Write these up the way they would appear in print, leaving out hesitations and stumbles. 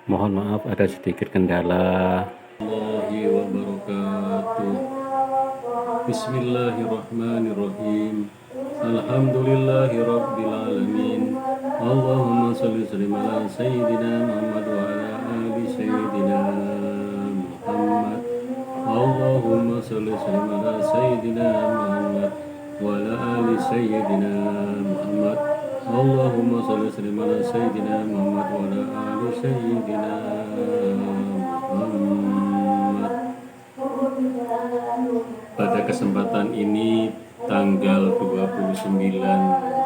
Mohon maaf ada sedikit kendala. Warahmatullahi wabarakatuh. Bismillahirrahmanirrahim. Alhamdulillahi rabbil alamin. Allahumma shalli ala sayyidina Muhammad wa ala ali sayyidina Muhammad. Allahumma shalli ala sayyidina Muhammad wa ala ali sayyidina Muhammad. Allahumma shalli ala sayyidina Muhammad wa ala ali sayyidina Muhammad. Pada kesempatan ini tanggal 29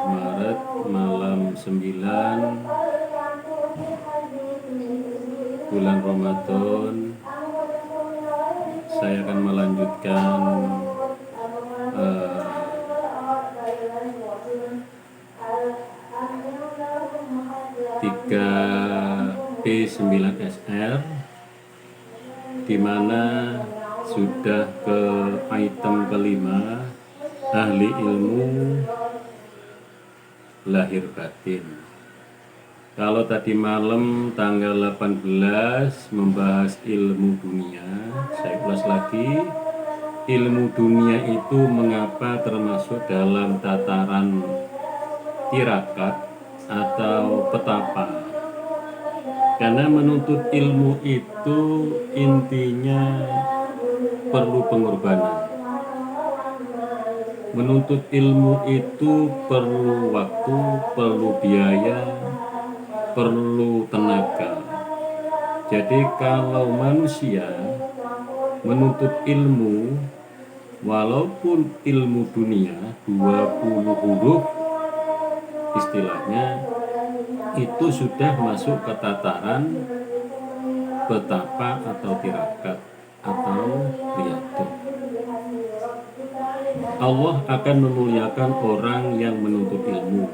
Maret malam 9 bulan Ramadan, saya akan melanjutkan 3P9SR, di mana sudah ke item kelima, ahli ilmu lahir batin. Kalau tadi malam tanggal 18 membahas ilmu dunia, saya ulas lagi. Ilmu dunia itu mengapa termasuk dalam tataran tirakat atau petapa? Karena menuntut ilmu itu intinya perlu pengorbanan. Menuntut ilmu itu perlu waktu, perlu biaya, perlu tenaga. Jadi kalau manusia menuntut ilmu, walaupun ilmu dunia 20 huruf istilahnya, itu sudah masuk ke tataran petapa atau tirakat atau riyadhah. Allah akan memuliakan orang yang menuntut ilmu.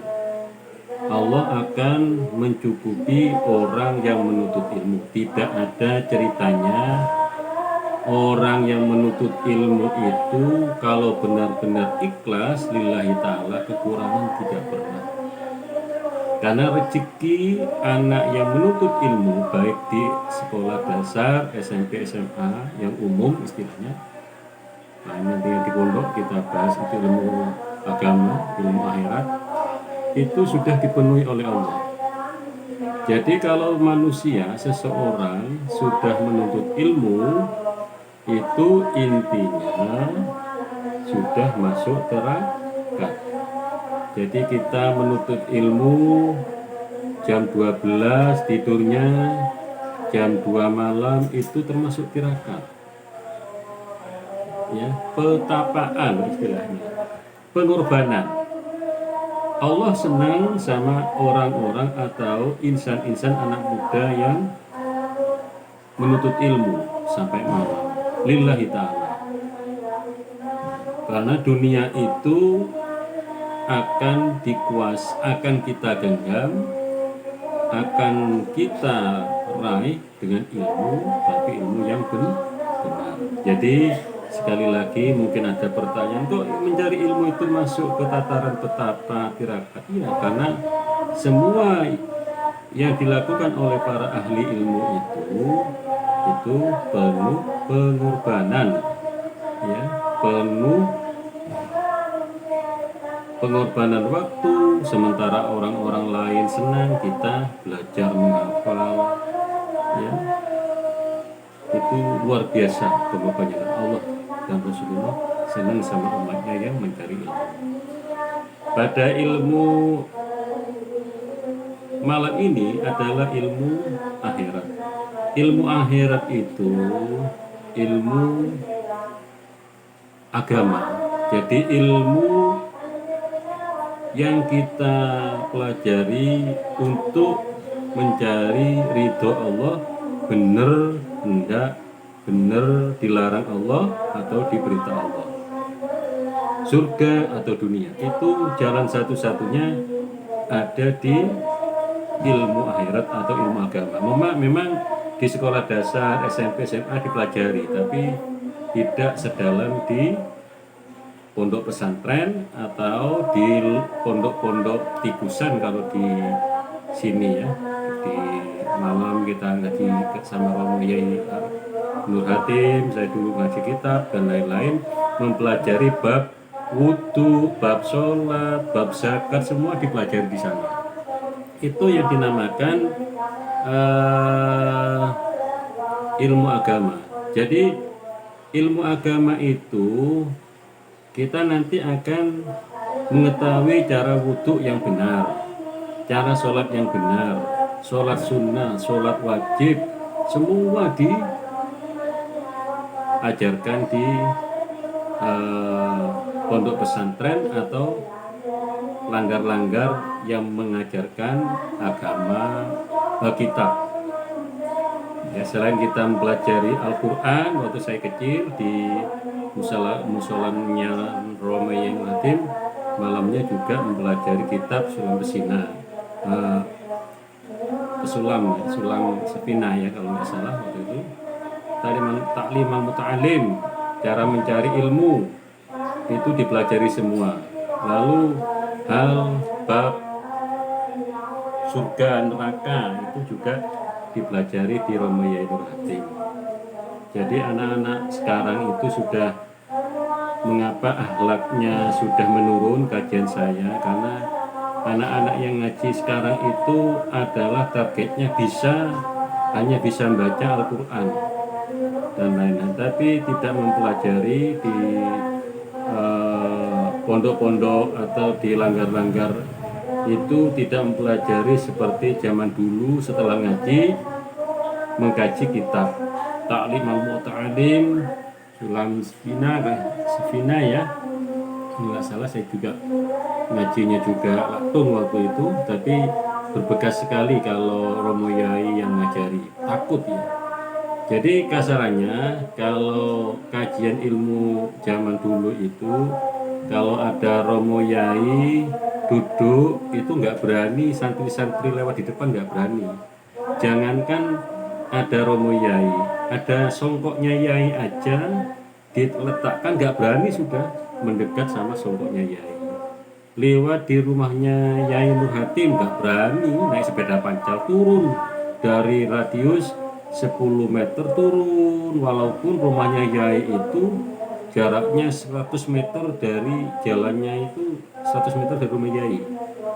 Allah akan mencukupi orang yang menuntut ilmu. Tidak ada ceritanya orang yang menuntut ilmu itu kalau benar-benar ikhlas lillahi ta'ala kekurangan tidak pernah. Karena rezeki anak yang menuntut ilmu baik di sekolah dasar, SMP, SMA yang umum istilahnya, nah nanti yang di pondok kita bahas itu ilmu agama, ilmu akhirat, itu sudah dipenuhi oleh Allah. Jadi kalau manusia, seseorang sudah menuntut ilmu, itu intinya sudah masuk tirakat. Jadi kita menuntut ilmu jam 12 tidurnya, jam 2 malam itu termasuk tirakat. Ya, petapaan istilahnya, pengorbanan. Allah senang sama orang-orang atau insan-insan anak muda yang menuntut ilmu sampai malam lillahi ta'ala. Karena dunia itu akan akan kita genggam, akan kita raih dengan ilmu, tapi ilmu yang benar. Jadi sekali lagi mungkin ada pertanyaan, kok mencari ilmu itu masuk ke tataran petapa, tirakat? Iya, karena semua yang dilakukan oleh para ahli ilmu itu penuh pengorbanan, ya, penuh pengorbanan waktu. Sementara orang-orang lain senang kita belajar menghafal, ya, itu luar biasa pengorbanan Allah dan Rasulullah senang sama umatnya yang mencari ilmu. Pada ilmu malam ini adalah ilmu akhirat. Ilmu akhirat itu ilmu agama. Jadi ilmu yang kita pelajari untuk mencari ridho Allah, benar, hendak, benar, dilarang Allah atau diperintah Allah, surga atau dunia. Itu jalan satu-satunya ada di ilmu akhirat atau ilmu agama. Memang di sekolah dasar, SMP, SMA dipelajari, tapi tidak sedalam di pondok pesantren atau di pondok-pondok tikusan kalau di sini, ya, di malam kita ngaji sama Romo Yai Nur Hatim, saya dulu ngaji kitab dan lain-lain, mempelajari bab wudhu, bab sholat, bab zakat, semua dipelajari di sana. Itu yang dinamakan ilmu agama. Jadi ilmu agama itu kita nanti akan mengetahui cara wudhu yang benar, cara sholat yang benar, sholat sunnah, sholat wajib, semua diajarkan di pondok pesantren atau langgar-langgar yang mengajarkan agama kitab. Ya, selain kita mempelajari Al-Quran waktu saya kecil di musolanya Romo Yai Hatim, malamnya juga mempelajari kitab Sulam Besina, Sulam Sepina ya kalau nggak salah waktu itu. Taklim al-muta'alim, cara mencari ilmu itu dipelajari semua. Lalu hal bab surga neraka itu juga dipelajari di Romo Yai Nur Hatim. Jadi anak-anak sekarang itu sudah, mengapa akhlaknya sudah menurun kajian saya, karena anak-anak yang ngaji sekarang itu adalah targetnya hanya bisa membaca Al-Quran dan lain-lain, tapi tidak mempelajari di pondok-pondok atau di langgar-langgar itu, tidak mempelajari seperti zaman dulu setelah ngaji mengkaji kitab Taklim al-Muta'alim, Sulam Sefina ya, nggak salah saya juga ngajinya juga laktun waktu itu, tapi berbekas sekali kalau Romo Yai yang ngajari, takut ya. Jadi kasarannya kalau kajian ilmu zaman dulu itu, kalau ada Romo Yai duduk itu nggak berani, santri-santri lewat di depan nggak berani. Jangankan ada Romo Yai, ada songkoknya Yai aja diletakkan nggak berani sudah mendekat sama songkoknya Yai. Lewat di rumahnya Yai Nur Hatim nggak berani, naik sepeda pancal turun dari radius 10 meter turun, walaupun rumahnya Yai itu jaraknya 100 meter dari jalannya, itu 100 meter dari rumah Yai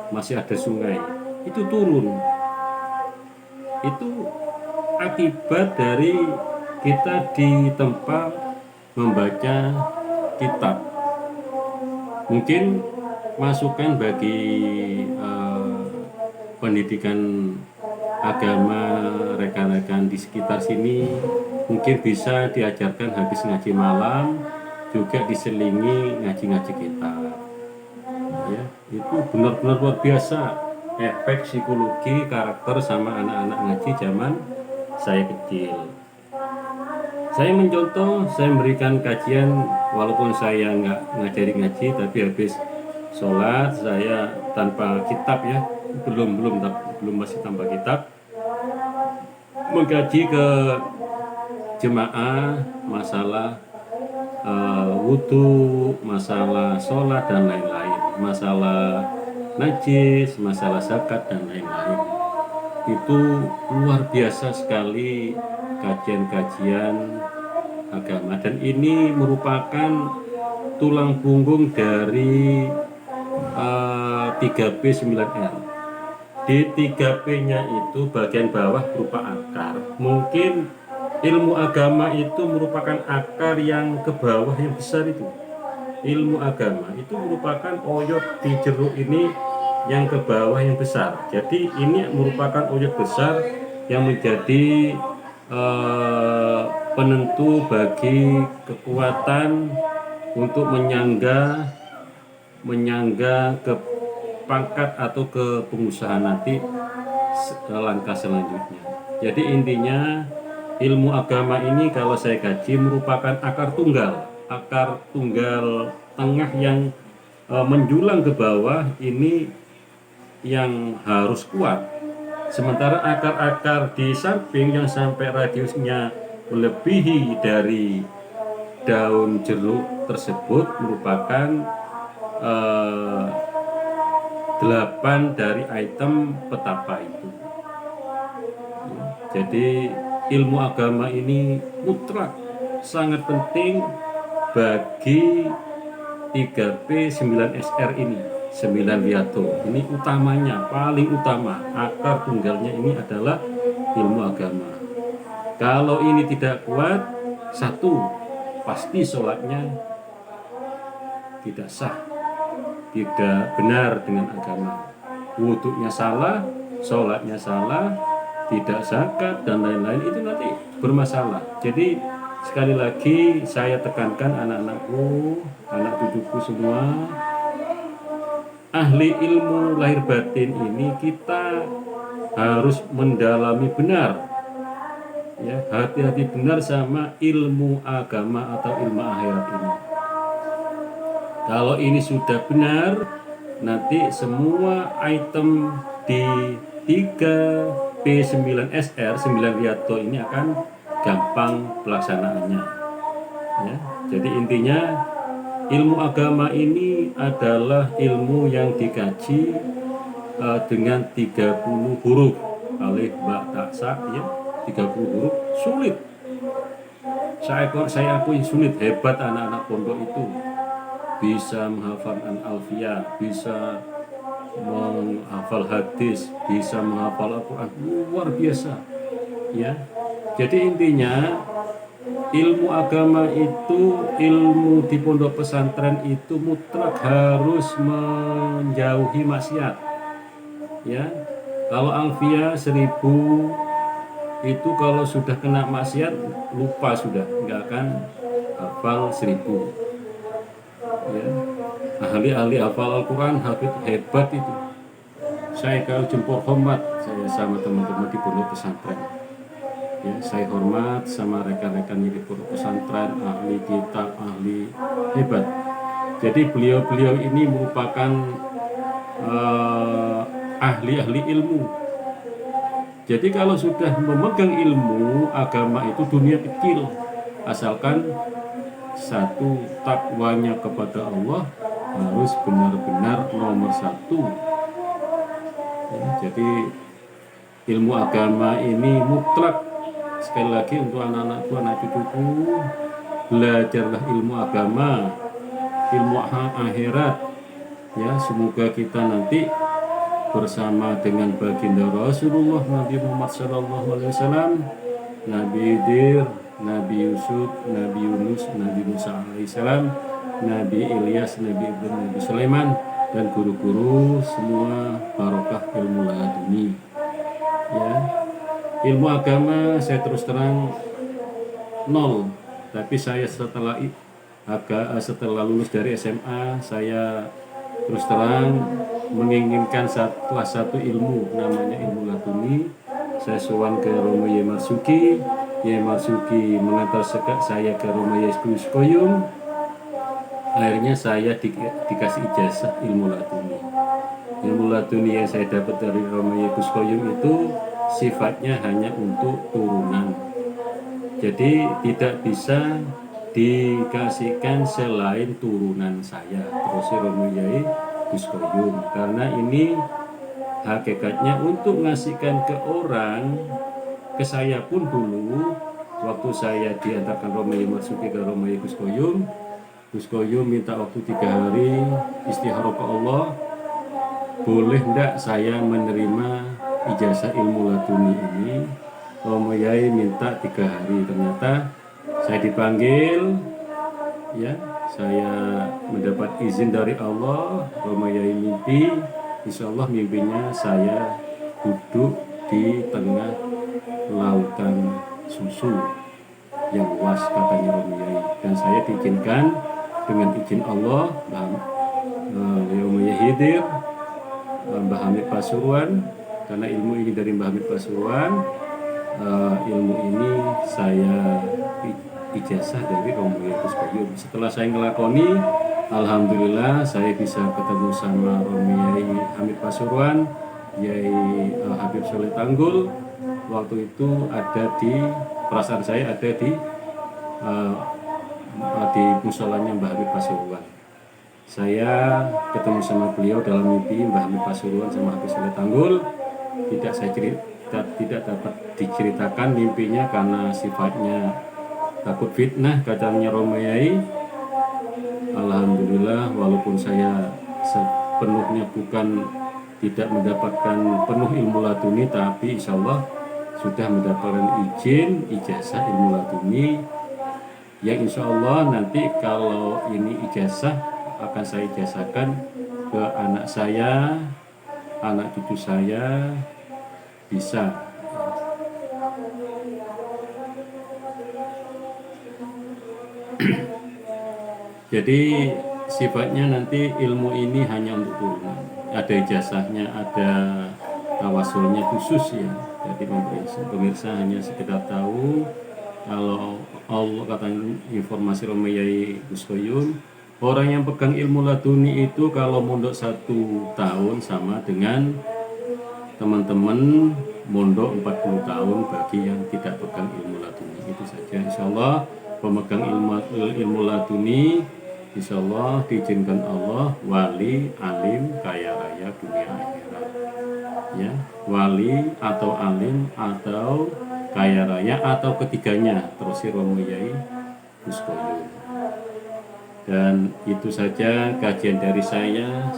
masih ada sungai, itu turun. Itu akibat dari kita di tempat membaca kitab. Mungkin masukan bagi pendidikan agama rekan-rekan di sekitar sini, mungkin bisa diajarkan habis ngaji malam juga diselingi ngaji-ngaji kitab ya. Itu benar-benar luar biasa efek psikologi karakter sama anak-anak ngaji zaman saya kecil. Saya mencontoh, saya memberikan kajian walaupun saya nggak ngajari ngaji, tapi habis sholat saya tanpa kitab ya, belum masih tanpa kitab, mengkaji ke jemaah masalah wudhu, masalah sholat dan lain-lain, masalah najis, masalah zakat dan lain-lain. Itu luar biasa sekali kajian-kajian agama, dan ini merupakan tulang punggung dari 3B9R. Di 3P-nya itu bagian bawah berupa akar. Mungkin ilmu agama itu merupakan akar yang ke bawah yang besar itu. Ilmu agama itu merupakan oyot di jeruk ini yang ke bawah yang besar. Jadi ini merupakan oyot besar yang menjadi penentu bagi kekuatan untuk menyangga ke pangkat atau ke pengusaha nanti langkah selanjutnya. Jadi intinya ilmu agama ini kalau saya kaji merupakan akar tunggal tengah yang menjulang ke bawah, ini yang harus kuat. Sementara akar-akar di samping yang sampai radiusnya melebihi dari daun jeruk tersebut merupakan 8 dari item petapa itu. Jadi ilmu agama ini mutlak sangat penting bagi 3P9SR ini, 9 Wiyato. Ini utamanya, paling utama, akar tunggalnya ini adalah ilmu agama. Kalau ini tidak kuat, satu, pasti sholatnya tidak sah, tidak benar dengan agama. Wudhunya salah, sholatnya salah, tidak zakat, dan lain-lain, itu nanti bermasalah. Jadi sekali lagi saya tekankan anak-anakku, anak cucuku semua, ahli ilmu lahir batin ini kita harus mendalami benar, ya, hati-hati benar sama ilmu agama atau ilmu akhirat ini. Kalau ini sudah benar, nanti semua item di 3P9SR 9 Wiyato ini akan gampang pelaksanaannya, ya. Jadi intinya ilmu agama ini adalah ilmu yang dikaji dengan 30 huruf alif ba ta sa, ya, 30 huruf sulit. Saya akui sulit. Hebat anak-anak pondok itu bisa menghafal Alfiyah, bisa menghafal hadis, bisa menghafal Al-Quran, luar biasa, ya. Jadi intinya ilmu agama itu, ilmu di pondok pesantren itu mutlak harus menjauhi maksiat, ya. Kalau Alfiyah 1000 itu kalau sudah kena maksiat lupa, sudah nggak akan hafal 1000, ya. Ahli-ahli hafal Al-Quran, hafid hebat itu. Saya kalau jempol hormat saya sama teman-teman di pondok pesantren, ya, saya hormat sama rekan-rekan di pondok pesantren, ahli kitab, ahli hebat. Jadi beliau-beliau ini merupakan ahli-ahli ilmu. Jadi kalau sudah memegang ilmu agama itu dunia kecil, asalkan satu, takwanya kepada Allah harus benar-benar nomor satu, ya. Jadi ilmu agama ini mutlak. Sekali lagi untuk anak-anakku, anak cucuku, belajarlah ilmu agama, ilmu akhirat, ya. Semoga kita nanti bersama dengan baginda Rasulullah Nabi Muhammad SAW, Nabi Khidir, Nabi Yusuf, Nabi Yunus, Nabi Musa alaihissalam, Nabi Ilyas, Nabi Ibrahim, Nabi Sulaiman, dan guru-guru semua barokah ilmu laduni, ya. Ilmu agama saya terus terang nol, tapi saya setelah lulus dari SMA, saya terus terang menginginkan salah satu ilmu, namanya ilmu laduni. Saya sowan ke Romo Yai Marzuki. Yai Marzuki mengantar saya ke Romo Yai Gus Koyum. Akhirnya saya dikasih ijazah ilmu laduni. Ilmu laduni yang saya dapat dari Romo Yai Gus Koyum itu sifatnya hanya untuk turunan. Jadi tidak bisa dikasihkan selain turunan saya, terus Romo Yai Gus Koyum, karena ini hakikatnya untuk ngasihkan ke orang, ke saya pun dulu waktu saya diantarkan Romo Yai Marzuki ke Romo Yai Gus Koyum minta waktu 3 hari istikharah ke Allah, boleh enggak saya menerima ijazah ilmu laduni ini. Romo Yai minta 3 hari, ternyata saya dipanggil, ya, saya mendapat izin dari Allah. Romo Yai mimpi, insya Allah mimpinya saya duduk di tengah lautan susu yang luas, katanya Romo Yai, dan saya diizinkan dengan izin Allah, Romo Yai Khidir, Mbah Hamid Pasuruan, karena ilmu ini dari Mbah Hamid Pasuruan. Ilmu ini saya ijazah dari Romo Yai Gus Koyum. Setelah saya ngelakoni, alhamdulillah saya bisa ketemu sama Romo Yai Hamid Pasuruan, Yai Habib Soleh Tanggul. Waktu itu ada di perasaan saya ada di musolanya Mbah Hamid Pasuruan. Saya ketemu sama beliau dalam mimpi, Mbah Hamid Pasuruan sama Habib Soleh Tanggul. Tidak saya tidak dapat diceritakan mimpinya karena sifatnya takut fitnah, katanya Romayai. Alhamdulillah, walaupun saya sepenuhnya bukan tidak mendapatkan penuh ilmu laduni, tapi insya Allah sudah mendapatkan ijazah ilmu laduni, yang insya Allah nanti kalau ini ijazah akan saya ijazahkan ke anak saya, anak cucu saya bisa. Jadi sifatnya nanti ilmu ini hanya untuk turunan. Ada ijazahnya, ada tawasulnya khusus ya. Jadi pemirsa hanya sekedar tahu kalau Allah katanya informasi Romayai Buskoyun, orang yang pegang ilmu laduni itu kalau mondok 1 tahun sama dengan teman-teman mondok 40 tahun bagi yang tidak pegang ilmu laduni. Itu saja. Insya Allah pemegang ilmu laduni insya Allah diizinkan Allah wali, alim, kaya raya dunia akhirat. Ya, wali atau alim atau kaya raya atau ketiganya, terus si Romayai Buskoyun. Dan itu saja kajian dari saya,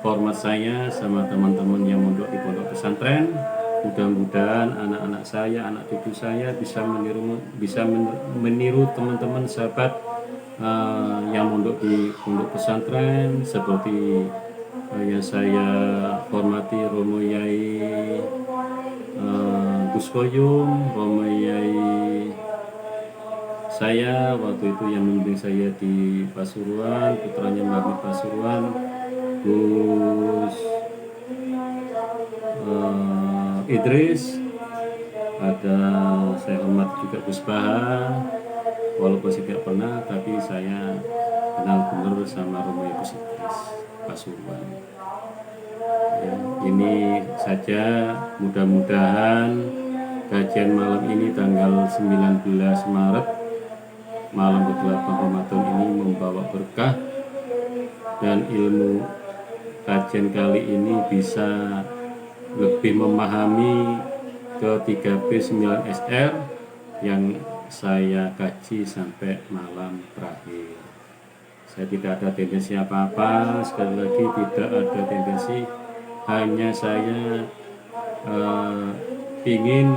format saya sama teman-teman yang mondok di pondok pesantren. Mudah-mudahan anak-anak saya, anak cucu saya bisa meniru teman-teman sahabat yang mondok di pondok pesantren seperti yang saya hormati Romayai Buskoyun, Romayai saya waktu itu yang membimbing saya di Pasuruan, putranya Mbak Pasuruan, Gus Idris, ada saya hormat juga Gus Baha, walaupun saya tidak pernah, tapi saya kenal benar sama Romayai Gus Idris Pasuruan. Ya, ini saja, mudah-mudahan kajian malam ini tanggal 19 Maret malam ke-8 Ramadan ini membawa berkah dan ilmu kajian kali ini bisa lebih memahami ke 3B9SR yang saya kaji sampai malam terakhir. Saya tidak ada tendensi apa-apa, sekali lagi tidak ada tendensi, hanya saya ingin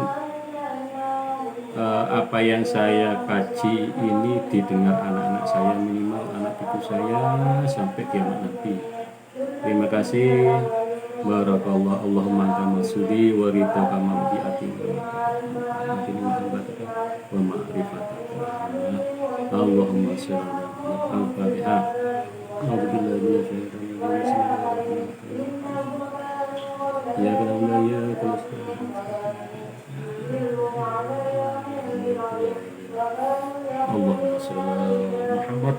apa yang saya kaji ini didengar anak-anak saya, minimal anak cucu saya sampai kiamat nanti. Terima kasih. Barakallah, Allahumma anta masudi wa ridha kama bi'ati wa ma'rifataka. Allahumma sholli ala Al-Fatihah. A'udzubillahi minasyaitonir rajim. Ya kana ya Allahumma sholli ala Muhammad